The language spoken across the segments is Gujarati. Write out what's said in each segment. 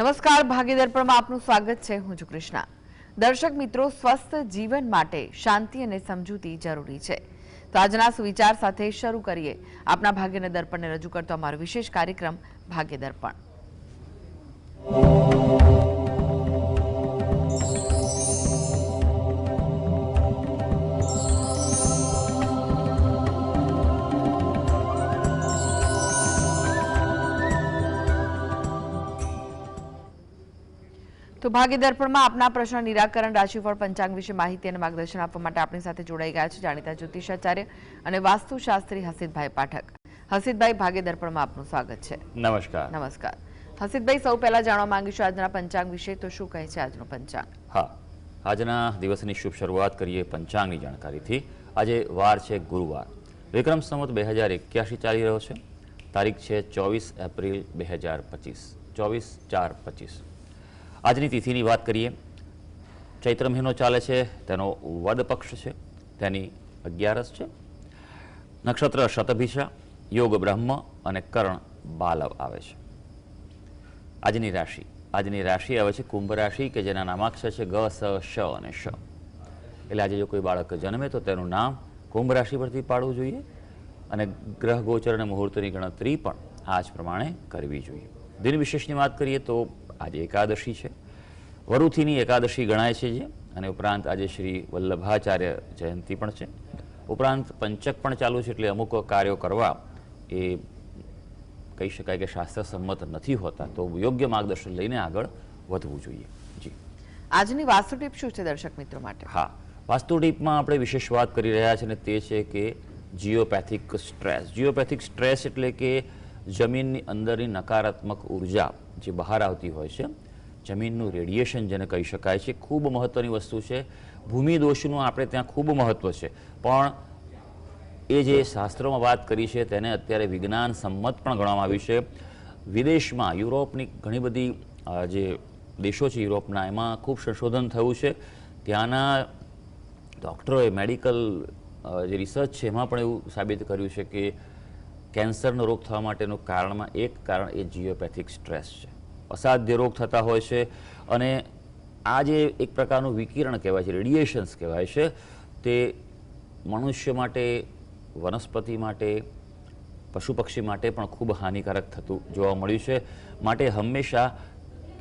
નમસ્કાર, ભાગીદર્પણમાં આપનું સ્વાગત છે. હું છું કૃષ્ણા. દર્શક મિત્રો, સ્વસ્થ જીવન માટે શાંતિ અને સમજૂતી જરૂરી છે. તો આજના સુવિચાર સાથે શરૂ કરીએ આપના ભાગ્યના દર્પણને રજૂ કરતો અમારો વિશેષ કાર્યક્રમ ભાગ્ય દર્પણ. તો ભાગ્ય દર્પણમાં આપના પ્રશ્ન નિરાકરણ, રાશિફળ, પંચાંગ વિશે માહિતી અને માર્ગદર્શન આપવા માટે આપણી સાથે જોડાઈ ગયા છે જાણીતા જ્યોતિષાચાર્ય અને વાસ્તુશાસ્ત્રી હસીતભાઈ પાઠક. હસીતભાઈ, ભાગ્ય દર્પણમાં આપનું સ્વાગત છે. નમસ્કાર. નમસ્કાર હસીતભાઈ, સૌ પહેલા જાણવા માંગીશું આજના પંચાંગ વિશે. તો શું કહે છે આજનું પંચાંગ? હા, આજના દિવસની શુભ શરૂઆત કરીએ પંચાંગની જાણકારીથી. આજે વાર છે ગુરુવાર, વિક્રમ સંવત 2081 ચાલી રહ્યો છે. તારીખ છે 24 એપ્રિલ 2025, 24/4/25. આજની તિથિની વાત કરીએ. ચૈત્ર મહિનો ચાલે છે, તેનો વદ પક્ષ છે, તેની 11 છે. નક્ષત્ર શતભિષા, યોગ બ્રહ્મ અને કર્ણ બાલવ આવે છે. આજની રાશિ આવે છે કુંભ રાશિ, કે જેના નામાક્ષર છે ગ, સ, શ અને શ. એટલે આજે જો કોઈ બાળક જન્મે તો તેનું નામ કુંભ રાશિ પરથી પાડવું જોઈએ અને ગ્રહ ગોચર અને મુહૂર્તની ગણતરી પણ આ જ પ્રમાણે કરવી જોઈએ. દિન વિશેષની વાત કરીએ તો આજે એકાદશી છે, વરુથીની એકાદશી ગણાય છે જે, અને ઉપરાંત આજે શ્રી વલ્લભાચાર્ય જયંતિ પણ છે. ઉપરાંત પંચક પણ ચાલુ છે, એટલે અમુક કાર્યો કરવા એ કહી શકાય કે શાસ્ત્ર સંમત નથી હોતા, તો યોગ્ય માર્ગદર્શન લઈને આગળ વધવું જોઈએ. જી, આજની વાસ્તુ ટીપ શું છે દર્શક મિત્રો માટે? હા, વાસ્તુ ટીપમાં આપણે વિશેષ વાત કરી રહ્યા છીએ, અને તે છે કે જીઓપેથિક સ્ટ્રેસ. જીઓપેથિક સ્ટ્રેસ એટલે કે જમીનની અંદરની નકારાત્મક ઉર્જા જે બહાર આવતી હોય છે, જમીનનું રેડિયેશન જેને કહી શકાય છે, ખૂબ મહત્ત્વની વસ્તુ છે. ભૂમિ દોષનું આપણે ત્યાં ખૂબ મહત્ત્વ છે, પણ એ જે શાસ્ત્રોમાં વાત કરી છે તેને અત્યારે વિજ્ઞાન સંમત પણ ગણવામાં આવ્યું છે. વિદેશમાં યુરોપની ઘણી બધી જે દેશો છે યુરોપના, એમાં ખૂબ સંશોધન થયું છે. ત્યાંના ડૉક્ટરોએ મેડિકલ જે રિસર્ચ છે એમાં પણ એવું સાબિત કર્યું છે કે કેન્સરનો રોગ થવા માટેનું કારણમાં એક કારણ એ જીઓપેથિક સ્ટ્રેસ છે. અસાધ્ય રોગ થતા હોય છે, અને આ જે એક પ્રકારનું વિકિરણ કહેવાય છે, રેડિયેશન્સ કહેવાય છે, તે મનુષ્ય માટે, વનસ્પતિ માટે, પશુ પક્ષી માટે પણ ખૂબ હાનિકારક થતું જોવા મળ્યું છે. માટે હંમેશા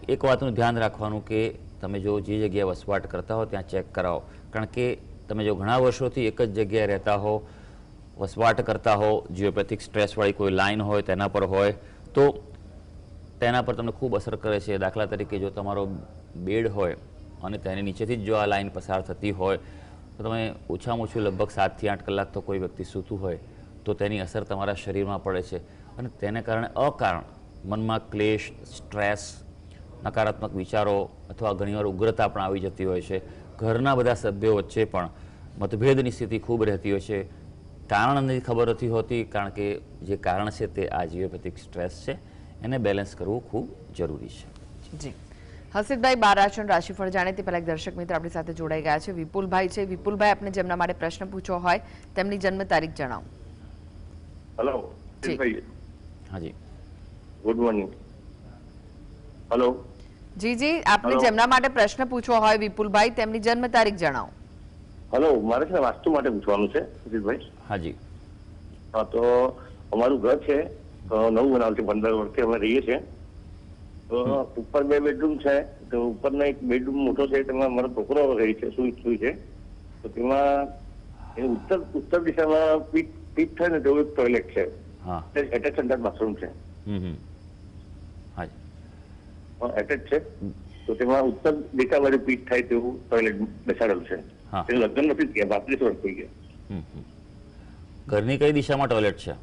એક વાતનું ધ્યાન રાખવાનું કે તમે જો જે જગ્યાએ વસવાટ કરતા હો ત્યાં ચેક કરાવો. કારણ કે તમે જો ઘણા વર્ષોથી એક જ જગ્યાએ રહેતા હો, વસવાટ કરતા હો, જીઓપેથિક સ્ટ્રેસવાળી કોઈ લાઇન હોય તેના પર હોય તો તેના પર તમને ખૂબ અસર કરે છે. દાખલા તરીકે જો તમારો બેડ હોય અને તેની નીચેથી જ જો આ લાઇન પસાર થતી હોય તો તમે ઓછામાં ઓછું લગભગ 7 થી 8 કલાક તો કોઈ વ્યક્તિ સૂતું હોય તો તેની અસર તમારા શરીરમાં પડે છે, અને તેને કારણે અકારણ મનમાં ક્લેશ, સ્ટ્રેસ, નકારાત્મક વિચારો અથવા ઘણીવાર ઉગ્રતા પણ આવી જતી હોય છે. ઘરના બધા સભ્યો વચ્ચે પણ મતભેદની સ્થિતિ ખૂબ રહેતી હોય છે. કારણ નથી ખબર નથી હોતી, કારણ કે જે કારણ છે તે આ જીઓપેથિક સ્ટ્રેસ છે. એને બેલેન્સ કરવું ખૂબ જરૂરી છે. જી હસીતભાઈ, 12 રાશિનું રાશિફળ જાણે તે પહેલા એક દર્શક મિત્ર આપણી સાથે જોડાઈ ગયા છે. વિપુલભાઈ છે. વિપુલભાઈ, આપને જેમના માટે પ્રશ્ન પૂછવો હોય તેમની જન્મ તારીખ જણાવો. હેલો ભાઈ. હાજી, ગુડ મોર્નિંગ. હેલો જી જી, આપને જેમના માટે પ્રશ્ન પૂછવો હોય વિપુલભાઈ તેમની જન્મ તારીખ જણાવો. હેલો, મારે છે વાસ્તુ માટે પૂછવાનું છે હસીતભાઈ. હાજી. હા, તો અમારું ઘર છે નવું બનાવ્યું છે, 15 વર્ષથી અમે રહીએ છીએ. તો ઉપર 2 બેડરૂમ છે, તો ઉપરના એક બેડરૂમ મોટો છે, તેમાં મારો છોકરો રહે છે, સુઈ છે. તો તેમાં ઉત્તર દિશામાં પીઠ થાય ને તેવું એક ટોયલેટ છે, એટેચ સંડાસ બાથરૂમ છે. એટેચ છે, તો તેમાં ઉત્તર દિશા બાજુ પીઠ થાય તેવું ટોયલેટ બેસાડેલું છે. તે લગ્ન નથી થયા, 32 વર્ષ થઈ ગયા. ઘરની કઈ દિશામાં ટોયલેટ છે?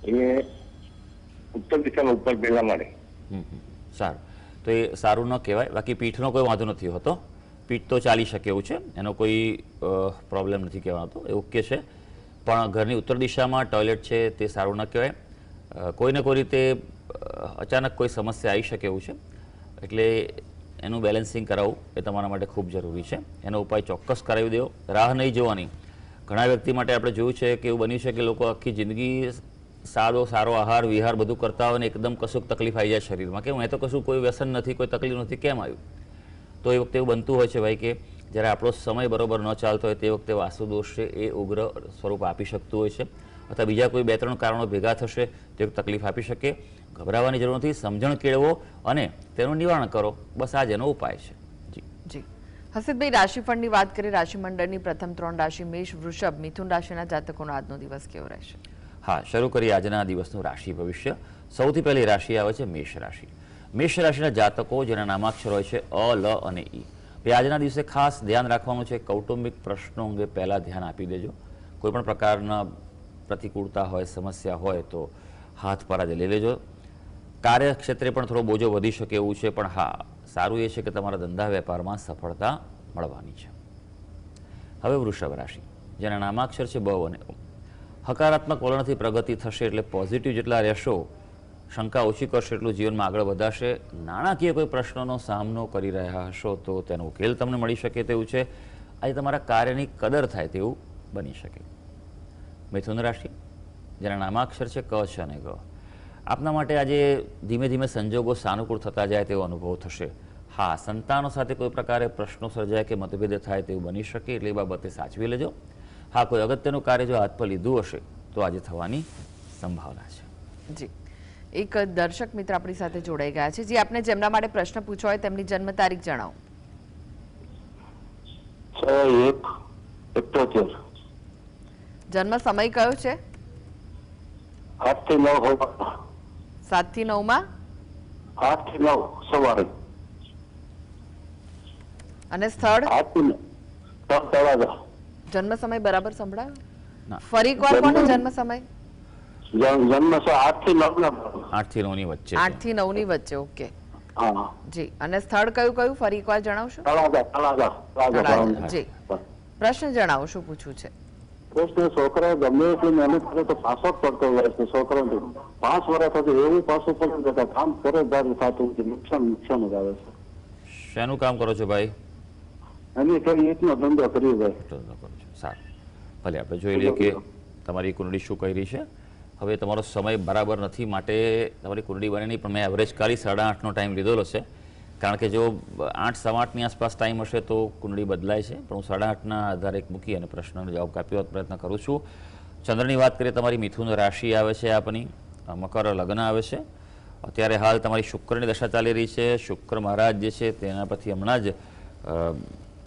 એ ઉત્તર દિશામાં ઉપર પહેલા માળે. સારું, તો એ સારું ન કહેવાય. બાકી પીઠનો કોઈ વાંધો નથી હોતો, પીઠ તો ચાલી શકે એવું છે, એનો કોઈ પ્રોબ્લેમ નથી કહેવાનો, એ ઓકે છે. પણ ઘરની ઉત્તર દિશામાં ટોયલેટ છે તે સારું ન કહેવાય. કોઈને કોઈ રીતે અચાનક કોઈ સમસ્યા આવી શકે એવું છે, એટલે એનું બેલેન્સિંગ કરાવવું એ તમારા માટે ખૂબ જરૂરી છે. એનો ઉપાય ચોક્કસ કરાવી દેવો, રાહ નહીં જોવાની. ઘણા વ્યક્તિ માટે આપણે જોયું છે કે એવું બન્યું છે કે લોકો આખી જિંદગી સારો આહાર વિહાર બધું કરતા હોય ને એકદમ કશુંક તકલીફ આવી જાય શરીરમાં, કે મેં તો કશું કોઈ વ્યસન નથી, કોઈ તકલીફ નથી, કેમ આવ્યું? તો એ વખતે એવું બનતું હોય છે ભાઈ કે જ્યારે આપણો સમય બરોબર ન ચાલતો હોય તે વખતે વાસ્તુદોષ છે એ ઉગ્ર સ્વરૂપ આપી શકતું હોય છે, અથવા બીજા કોઈ 2-3 કારણો ભેગા થશે તો એક તકલીફ આપી શકે. ગભરાવાની જરૂર નથી, સમજણ કેળવો અને તેનું નિવારણ કરો, બસ આ જ એનો ઉપાય છે. જી જી હસીદભાઈ, રાશિફળની વાત કરીએ. રાશિમંડળની પ્રથમ 3 રાશિ મેષ, વૃષભ, મિથુન રાશિના જાતકોનો આજનો દિવસ કેવો રહેશે? હા, શરૂ કરીએ આજના દિવસનું રાશિ ભવિષ્ય. સૌથી પહેલી રાશિ આવે છે મેષ રાશિ. મેષ રાશિના જાતકો જેના નામાક્ષર હોય છે અ, લ અને ઈ. આજના દિવસે ખાસ ધ્યાન રાખવાનું છે, કૌટુંબિક પ્રશ્નો અંગે પહેલાં ધ્યાન આપી દેજો. કોઈ પણ પ્રકારના પ્રતિકૂળતા હોય, સમસ્યા હોય તો હાથ પર જ લઈ લેજો. કાર્યક્ષેત્રે પણ થોડો બોજો વધી શકે એવું છે, પણ હા, સારું એ છે કે તમારા ધંધા વેપારમાં સફળતા મળવાની છે. હવે વૃષભ રાશિ જેના નામાક્ષર છે બ અને ઓ. હકારાત્મક વલણથી પ્રગતિ થશે, એટલે પોઝિટિવ જેટલા રહેશો, શંકા ઓછી કરશો એટલું જીવનમાં આગળ વધાશે. નાણાકીય કોઈ પ્રશ્નોનો સામનો કરી રહ્યા હશો તો તેનો ઉકેલ તમને મળી શકે તેવું છે. આજે તમારા કાર્યની કદર થાય તેવું બની શકે. મિથુન રાશિ જેના નામાક્ષર છે ક, છ અને ગ. આપના માટે આજે ધીમે ધીમે સંજોગો સાનુકૂળ થતા જાય તેવો અનુભવ થશે. હા, સંતાનો સાથે કોઈ પ્રકારે પ્રશ્નો સર્જાય કે મતભેદ થાય તેવું બની શકે, એટલે એ બાબતે સાચવી લેજો. હા, કોઈ અગત્યનું કાર્ય જો હાથ પર લીધું હશે તો આજે થવાની સંભાવના છે. જી એક દર્શક મિત્ર આપણી સાથે જોડાઈ ગયા છે. જે આપને જેમના માટે પ્રશ્ન પૂછવો હોય તેમની જન્મ તારીખ જણાવો. 6/1/78. જન્મ સમય કયો છે? 8 થી 9 7 થી 9 માં 8 થી 9 સવારે. અને સ્થળ? 8 થી 9 તળાજા. જન્મ સમય બરાબર સંભળાયો? ના. ફરી એકવાર કોનો જન્મ સમય? જન્મ 8 થી 9 ના 8 થી 9 ની વચ્ચે. 8 થી 9 ની વચ્ચે. ઓકે હા. જી. અને સ્થળ કયું કયું ફરી એકવાર જણાવશો? તળાજા. તળાજા. જી. પ્રશ્ન જણાવો, શું પૂછવું છે? પ્રશ્ન, છોકરા ગમે એટલી મહેનત કરે તો પાછો જ પડતો હોય છે. છોકરો 5 વર્ષ સુધી એવું પાછું પડતું જતા કામ કરે દારૂ થતું નુકસાન જ આવે છે. શેનું કામ કરો છો ભાઈ? એની કઈ એકનો ધંધો કરી જાય. ધંધો કરો છો, સારું. ભલે આપણે જોઈ લઈએ કે તમારી કુંડળી શું કહી રહી છે. હવે તમારો સમય બરાબર નથી, માટે તમારી કુંડળી બને નહીં, પણ મેં એવરેજ કરી 8:30નો ટાઈમ લીધેલો છે. કારણ કે જો 8, 8:15ની આસપાસ ટાઈમ હશે તો કુંડળી બદલાય છે, પણ હું 8:30ના આધારે મૂકી અને પ્રશ્નનો જવાબ આપવાનો પ્રયત્ન કરું છું. ચંદ્રની વાત કરીએ, તમારી મિથુન રાશિ આવે છે આપની, મકર લગ્ન આવે છે. અત્યારે હાલ તમારી શુક્રની દશા ચાલી રહી છે. શુક્ર મહારાજ જે છે તેના પરથી હમણાં જ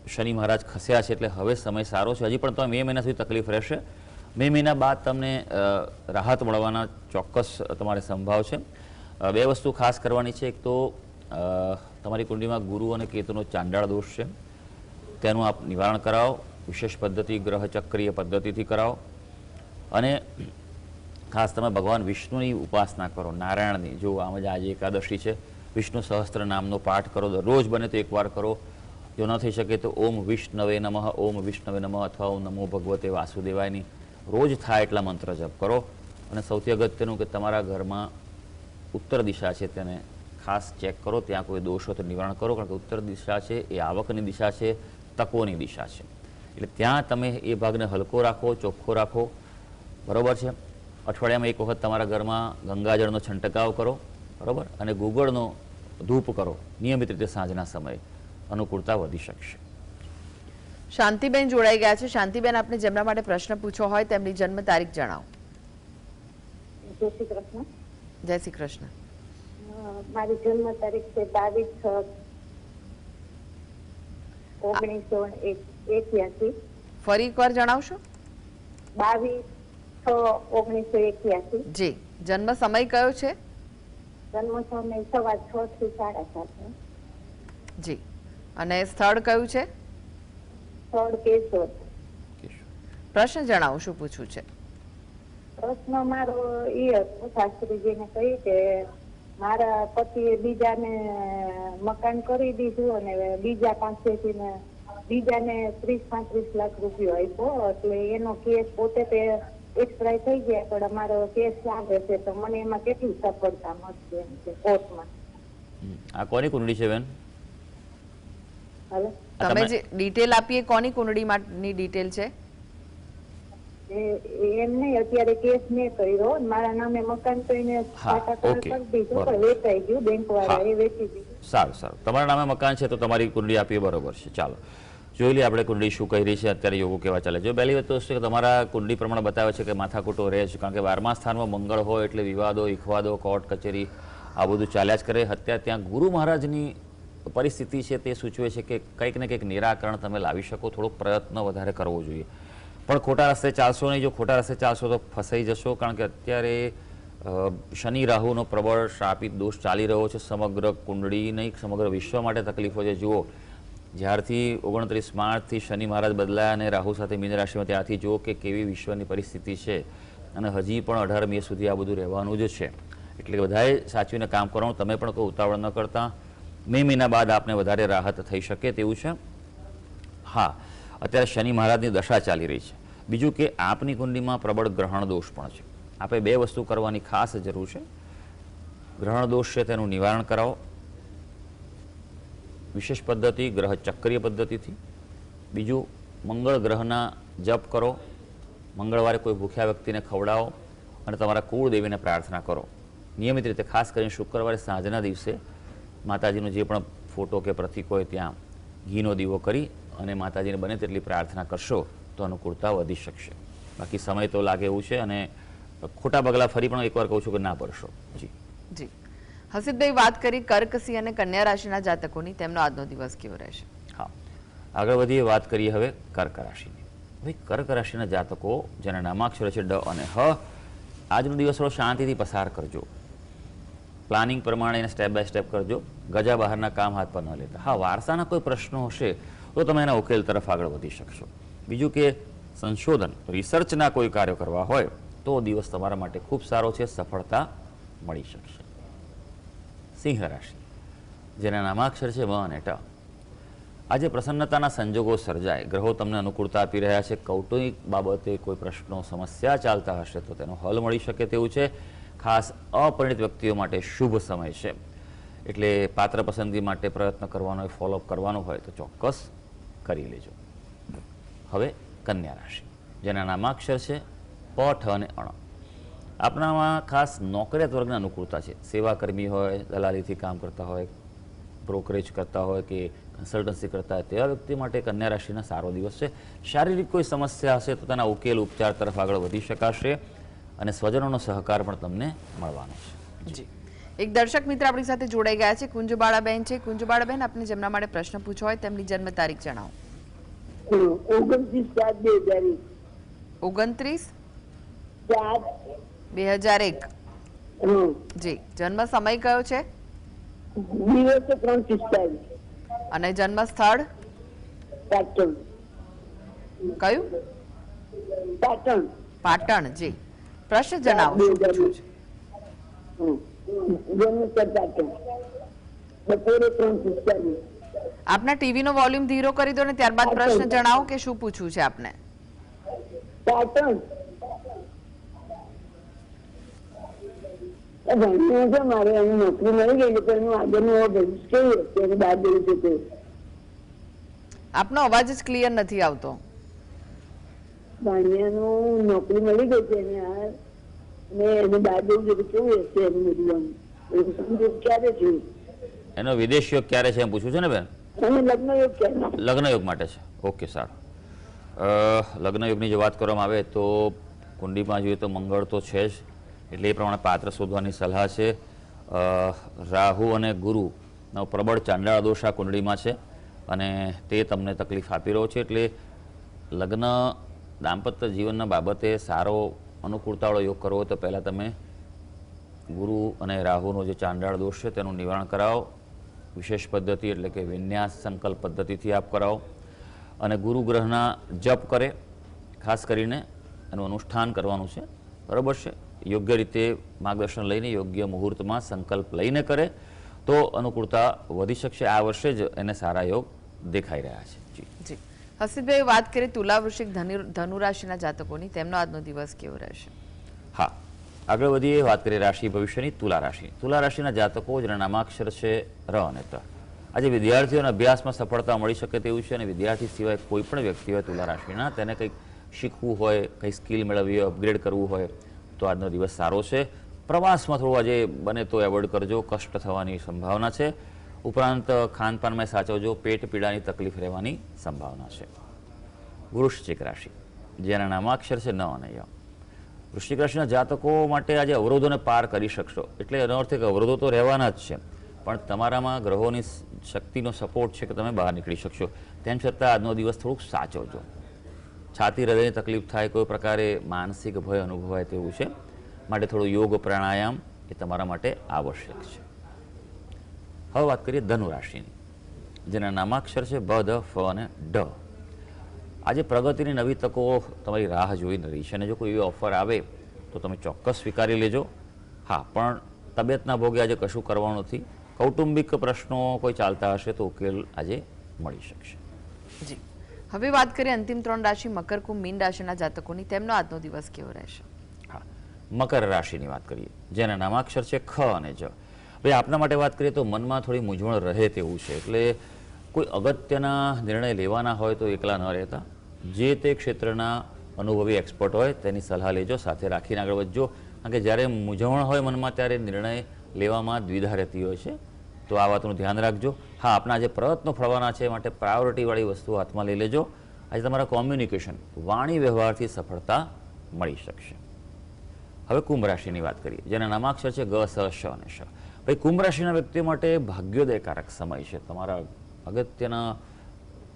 શનિ મહારાજ ખસ્યા છે, એટલે હવે સમય સારો છે. હજી પણ તમે મે મહિના સુધી તકલીફ રહેશે. મે મહિના બાદ તમને રાહત મળવાના ચોક્કસ તમારે સંભાવ છે. 2 વસ્તુ ખાસ કરવાની છે. એક તો તમારી કુંડળીમાં ગુરુ અને કેતુનો ચાંડાળ દોષ છે, તેનું આપ નિવારણ કરાવો. વિશેષ પદ્ધતિ ગ્રહ ચક્રીય પદ્ધતિથી કરાવો. અને ખાસ તમે ભગવાન વિષ્ણુની ઉપાસના કરો, નારાયણની. જો આમ જ આજે એકાદશી છે, વિષ્ણુ સહસ્ત્ર નામનો પાઠ કરો, દરરોજ બને તો એકવાર કરો. જો ન થઈ શકે તો ઓમ વિષ્ણવે નમઃ, ઓમ વિષ્ણવે નમઃ, અથવા ઓમ નમો ભગવતે વાસુદેવાયની રોજ થાય એટલા મંત્ર જપ કરો. અને સૌથી અગત્યનું કે તમારા ઘરમાં ઉત્તર દિશા છે તેને ખાસ ચેક કરો, ત્યાં કોઈ દોષ હોય તો નિવારણ કરો. કારણ કે ઉત્તર દિશા છે એ આવકની દિશા છે, તકોની દિશા છે, એટલે ત્યાં તમે એ ભાગને હલકો રાખો, ચોખ્ખો રાખો. બરાબર છે? અઠવાડિયામાં એક વખત તમારા ઘરમાં ગંગાજળનો છંટકાવ કરો, બરાબર, અને ગુગળનો ધૂપ કરો નિયમિત રીતે સાંજના સમયે. અનુકૂળતા વધી શકશે. શાંતિબેન જોડાઈ ગયા છે. શાંતિબેન, આપને જેમના માટે પ્રશ્ન પૂછવો હોય તેમની જન્મ તારીખ જણાવો. જય શ્રી કૃષ્ણ. જય શ્રી કૃષ્ણ. મારી જન્મ તારીખ છે 22/6/1981. ફરી એકવાર જણાવશો? 22/6/1981. જી. જન્મ સમય કયો છે? જન્મ સમય સવાર 6 થી 7:30. જી. અને સ્થળ કયું છે? સ્થળ કેશોદ. પ્રશ્ન જણાવો, શું પૂછવું છે? પ્રશ્ન મારો એ હતો, શાસ્ત્રીજીને કહ્યું કે મારા પતિએ બીજાને મકાન કરી દીધું અને બીજા પાસેથી બીજાને 30-35 લાખ રૂપિયો આપ્યો, એટલે એનો કેસ પોતે તે એક્સપાયર થઈ ગયા, પણ અમારો કેસ લાગે છે, તો મને એમાં કેટલી સફળતા મળશે એમ છે કોર્ટમાં. આ કોની કુંડળી છે બેન? તમે જે ડિટેલ આપી એ કોની કુંડળીની ડિટેલ છે? એમ નહીં, અત્યારે કેસ મેં કર્યો, મારા નામે મકાન તો એને હા, ખાતા કરાર ઓકે, કરી દીધું, બરાબર. પણ વેચાઈ ગયું, બેંક વાળા એ વેચી દીધું. સારું સારું, તમારા નામે મકાન છે તો તમારી કુંડળી આપીએ, બરોબર છે. ચાલો જોઈ લઈએ આપણે કુંડળી શું કહી રહી છે, અત્યારે યોગો કેવા ચાલે છે. પહેલી વાત તો છે કે તમારા કુંડળી પ્રમાણે બતાવે છે કે માથાકૂટો રહે છે, કારણ કે 12મા સ્થાનમાં મંગળ હોય એટલે વિવાદો, ઇખવાદો, કોર્ટ કચેરી આ બધું ચાલ્યા જ કરે. અત્યારે ત્યાં ગુરુ મહારાજની પરિસ્થિતિ છે તે સૂચવે છે કે કંઈક ને કંઈક નિરાકરણ તમે લાવી શકો, થોડોક પ્રયત્ન વધારે કરવો જોઈએ. પણ ખોટા રસ્તે ચાલશો નહીં. જો ખોટા રસ્તે ચાલશો તો ફસાઈ જશો, કારણ કે અત્યારે શનિ રાહુનો પ્રબળ શ્રાપિત દોષ ચાલી રહ્યો છે. સમગ્ર કુંડળી નહીં, સમગ્ર વિશ્વ માટે તકલીફો છે. જુઓ, જ્યારથી 29 માર્ચથી શનિ મહારાજ બદલાયા અને રાહુ સાથે મીન રાશિમાં, ત્યારથી જુઓ કે કેવી વિશ્વની પરિસ્થિતિ છે, અને હજી પણ 18 મે સુધી આ બધું રહેવાનું જ છે. એટલે બધાએ સાચવીને કામ કરવાનું. તમે પણ કોઈ ઉતાવળ ન કરતા. મે મહિના બાદ આપને વધારે રાહત થઈ શકે તેવું છે. હા, અત્યારે શનિ મહારાજની દશા ચાલી રહી છે. બીજું કે આપની કુંડળીમાં પ્રબળ ગ્રહણ દોષ પણ છે. આપણે 2 વસ્તુ કરવાની ખાસ જરૂર છે. ગ્રહણ દોષ છે તેનું નિવારણ કરાવો, વિશેષ પદ્ધતિ ગ્રહ ચક્રીય પદ્ધતિથી. બીજું, મંગળ ગ્રહના જપ કરો, મંગળવારે કોઈ ભૂખ્યા વ્યક્તિને ખવડાવો અને તમારા કુળદેવીને પ્રાર્થના કરો નિયમિત રીતે. ખાસ કરીને શુક્રવારે સાંજના દિવસે માતાજીનો જે પણ ફોટો કે પ્રતીક હોય ત્યાં ઘીનો દીવો કરી અને માતાજીને બને તેટલી પ્રાર્થના કરશો તો અનુકૂળતા વધી શકશે. બાકી સમય તો લાગે એવું છે, અને ખોટા પગલાં ફરી પણ એકવાર કહું છું કે ના પડશો. જી જી હસીબભાઈ, વાત કરી કર્ક, સિંહ અને કન્યા રાશિના જાતકોની, તેમનો આજનો દિવસ કેવો રહેશે? હા, આગળ વધીએ. વાત કરીએ હવે કર્ક રાશિની. ભાઈ, કર્ક રાશિના જાતકો જેના નામાક્ષર છે ડ અને હ, આજનો દિવસ થોડો શાંતિથી પસાર કરજો. પ્લાનિંગ પ્રમાણે એને સ્ટેપ બાય સ્ટેપ કરજો. ગજા બહારના કામ હાથ પર ન લેતા. હા, વારસાના કોઈ પ્રશ્નો હશે તો તમે એના ઉકેલ તરફ આગળ વધી શકશો. બીજું કે સંશોધન, રિસર્ચના કોઈ કાર્યો કરવા હોય તો દિવસ તમારા માટે ખૂબ સારો છે, સફળતા મળી શકશે. સિંહ રાશિ જેના નામાક્ષર છે મ અને ટ, આજે પ્રસન્નતાના સંજોગો સર્જાય. ગ્રહો તમને અનુકૂળતા આપી રહ્યા છે. કૌટુંબિક બાબતે કોઈ પ્રશ્નો, સમસ્યા ચાલતા હશે તો તેનો હલ મળી શકે તેવું છે. ખાસ અપરિણિત વ્યક્તિઓ માટે શુભ સમય છે. એટલે પાત્ર પસંદગી માટે પ્રયત્ન કરવાનો હોય, ફોલોઅપ કરવાનો હોય તો ચોક્કસ કરી લેજો. હવે કન્યા રાશિ જેના નામાક્ષર છે પ, ઠ અને અણ. આપણામાં ખાસ નોકરિયાત વર્ગના અનુકૂળતા છે. સેવાકર્મી હોય, દલાલીથી કામ કરતા હોય, બ્રોકરેજ કરતા હોય કે કન્સલ્ટન્સી કરતા હોય તેવા વ્યક્તિ માટે કન્યા રાશિના સારો દિવસ છે. શારીરિક કોઈ સમસ્યા હશે તો તેના ઉકેલ, ઉપચાર તરફ આગળ વધી શકાશે અને સ્વજનોનો સહકાર પણ તમને મળવાનો છે. જી, એક દર્શક મિત્ર આપણી સાથે જોડાઈ ગયા છે, કુંજબાળાબેન છે. કુંજબાળાબેન, આપને જેમના માટે પ્રશ્ન પૂછવો હોય તેમની જન્મ તારીખ જણાવો. 29/7/2001. 29/4/2001. જી, જન્મ સમય કયો છે દિવસ 3:45. અને જન્મ સ્થળ પાટણ. કયું? પાટણ. પાટણ. જી, પ્રશ્ન જણાવો, શું પૂછવું છે? જન્મસ્થળ પાટણ. બપોરે 3:45. આપના ટીવી નો વોલ્યુમ ધીરો કરી દો ને ત્યારબાદ પ્રશ્ન જણાવો કે શું પૂછવું છે આપને. પાટણ. ભણ્યું છે મારે, એની નોકરી મળી ગઈ છે, પણ એનું આગળનું ભવિષ્ય કેવું હશે, એની બહાર જવું છે તે. આપનો અવાજ જ ક્લિયર નથી આવતો. ભાણિયાનું નોકરી મળી ગઈ છે એને આ, અને એને બહાર જવું છે તો કેવું હશે એનું બધું, આમ સમજો ક્યારે છે એનો વિદેશ યોગ ક્યારે છે એમ પૂછવું છે ને બેન? અને લગ્ન યોગ ક્યારે? લગ્ન યોગ માટે છે. ઓકે, સારું. લગ્ન યોગની જો વાત કરવામાં આવે તો કુંડળીમાં જોઈએ તો મંગળ તો છે જ, એટલે એ પ્રમાણે પાત્ર શોધવાની સલાહ છે. રાહુ અને ગુરુનો પ્રબળ ચાંડાળ દોષ આ કુંડળીમાં છે અને તે તમને તકલીફ આપી રહ્યો છે. એટલે લગ્ન, દાંપત્ય જીવનના બાબતે સારો અનુકૂળતાવાળો યોગ કરવો તો પહેલાં તમે ગુરુ અને રાહુનો જે ચાંડાળ દોષ છે તેનું નિવારણ કરાવો. વિશેષ પદ્ધતિ એટલે કે વિન્યાસ સંકલ્પ પદ્ધતિથી આપ કરાવો અને ગુરુ ગ્રહના જપ કરે. ખાસ કરીને એનું અનુષ્ઠાન કરવાનું છે, બરાબર છે. યોગ્ય રીતે માર્ગદર્શન લઈને, યોગ્ય મુહૂર્તમાં સંકલ્પ લઈને કરે તો અનુકૂળતા વધી શકશે. આ વર્ષે જ એને સારા યોગ દેખાઈ રહ્યા છે. જી જી, હસીબભાઈ, વાત કરીએ તુલા, વૃશ્ચિક, ધનુ રાશિના જાતકોની, તેમનો આજનો દિવસ કેવો રહેશે? હા, આગળ વધીએ. વાત કરીએ રાશિ ભવિષ્યની. તુલા રાશિ. તુલા રાશિના જાતકો જેના નામાક્ષર છે ર અને ત. આજે વિદ્યાર્થીઓને અભ્યાસમાં સફળતા મળી શકે તેવું છે અને વિદ્યાર્થી સિવાય કોઈ પણ વ્યક્તિ હોય તુલા રાશિના તેને કંઈક શીખવું હોય, કંઈ સ્કિલ મેળવવી હોય, અપગ્રેડ કરવું હોય તો આજનો દિવસ સારો છે. પ્રવાસમાં થોડું આજે બને તો એવોઇડ કરજો, કષ્ટ થવાની સંભાવના છે. ઉપરાંત ખાનપાનમાં સાચવજો, પેટ પીડાની તકલીફ રહેવાની સંભાવના છે. વૃશ્ચિક રાશિ, જેના નામાક્ષર છે ન અને ય. વૃશ્ચિક રાશિના જાતકો માટે આજે અવરોધોને પાર કરી શકશો. એટલે એનો અર્થ કે અવરોધો તો રહેવાના જ છે, પણ તમારામાં ગ્રહોની શક્તિનો સપોર્ટ છે કે તમે બહાર નીકળી શકશો. તેમ છતાં આજનો દિવસ થોડુંક સાચવજો. છાતી હૃદયની તકલીફ થાય, કોઈ પ્રકારે માનસિક ભય અનુભવાય તેવું છે, માટે થોડું યોગ પ્રાણાયામ એ તમારા માટે આવશ્યક છે. હવે વાત કરીએ ધનુ રાશિની, જેના નામાક્ષર છે બ, ધ, ફ અને ડ. આજે પ્રગતિની નવી તકો તમારી રાહ જોઈ રહી છે, અને જો કોઈ એવી ઓફર આવે તો તમે ચોક્કસ સ્વીકારી લેજો. હા, પણ તબિયતના ભોગે આજે કશું કરવાનું નથી. કૌટુંબિક પ્રશ્નો કોઈ ચાલતા હશે તો ઉકેલ આજે મળી શકશે. જી, હવે વાત કરીએ અંતિમ 3 રાશિ મકર, કુંભ, મીન રાશિના જાતકોની. તેમનો આજનો દિવસ કેવો રહેશે? હા, મકર રાશિની વાત કરીએ, જેના નામાક્ષર છે ખ અને જ. ભાઈ, આપના માટે વાત કરીએ તો મનમાં થોડી મૂંઝવણ રહે તેવું છે. એટલે કોઈ અગત્યના નિર્ણય લેવાના હોય તો એકલા ન રહેતા, જે તે ક્ષેત્રના અનુભવી એક્સપર્ટ હોય તેની સલાહ લેજો, સાથે રાખીને આગળ વધજો. કારણ કે જ્યારે મૂંઝવણ હોય મનમાં ત્યારે નિર્ણય લેવામાં દ્વિધા રહેતી હોય છે, તો આ વાતનું ધ્યાન રાખજો. હા, આપણા જે પ્રયત્નો ફળવાના છે માટે પ્રાયોરિટીવાળી વસ્તુ હાથમાં લઈ લેજો. આજે તમારા કોમ્યુનિકેશન, વાણી વ્યવહારથી સફળતા મળી શકશે. હવે કુંભ રાશિની વાત કરીએ, જેના નામાક્ષર છે ગ, સ, શ અને શ. ભાઈ, કુંભ રાશિના વ્યક્તિઓ માટે ભાગ્યોદયકારક સમય છે. તમારા અગત્યના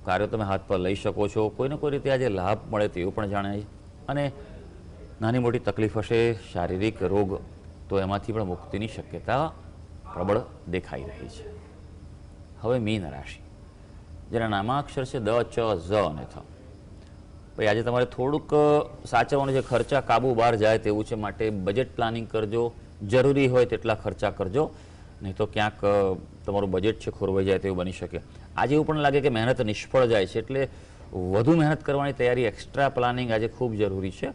કાર્યો તમે હાથ પર લઈ શકો છો. કોઈને કોઈ રીતે આજે લાભ મળે તેવું પણ જાણાય. અને નાની મોટી તકલીફ હશે, શારીરિક રોગ, તો એમાંથી પણ મુક્તિની શક્યતા પ્રબળ દેખાઈ રહી છે. હવે મીન રાશિ, જેના નામાક્ષર છે દ, ચ, ઝ અને થ. ભાઈ, આજે તમારે થોડુંક સાચવવાનું છે. ખર્ચા કાબુ બહાર જાય તેવું છે, માટે બજેટ પ્લાનિંગ કરજો. જરૂરી હોય તેટલા ખર્ચા કરજો, નહીં તો ક્યાંક તમારું બજેટ છે ખોરવાઈ જાય તેવું બની શકે. આજે એવું પણ લાગે કે મહેનત નિષ્ફળ જાય છે, એટલે વધુ મહેનત કરવાની તૈયારી, એક્સ્ટ્રા પ્લાનિંગ આજે ખૂબ જરૂરી છે.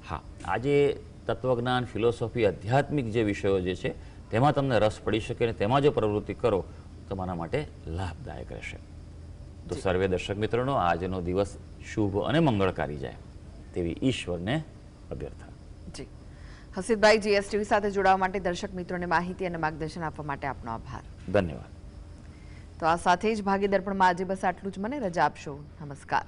હા, આજે તત્વજ્ઞાન, ફિલોસોફી, આધ્યાત્મિક જે વિષયો જે છે તેમાં તમને રસ પડી શકે, અને તેમાં જો પ્રવૃત્તિ કરો તમારા માટે લાભદાયક રહેશે. તો સર્વે દર્શક મિત્રોનો આજનો દિવસ શુભ અને મંગળકારી જાય તેવી ઈશ્વરને અભ્યર્થના. જી, હસીબભાઈ, જીએસટીવી સાથે જોડાવા માટે, દર્શક મિત્રોને માહિતી અને માર્ગદર્શન આપવા માટે આપનો આભાર. ધન્યવાદ. તો આ સાથે જ ભાગ્ય દર્પણમાં આજે બસ આટલું જ. મને રજા આપશો. નમસ્કાર.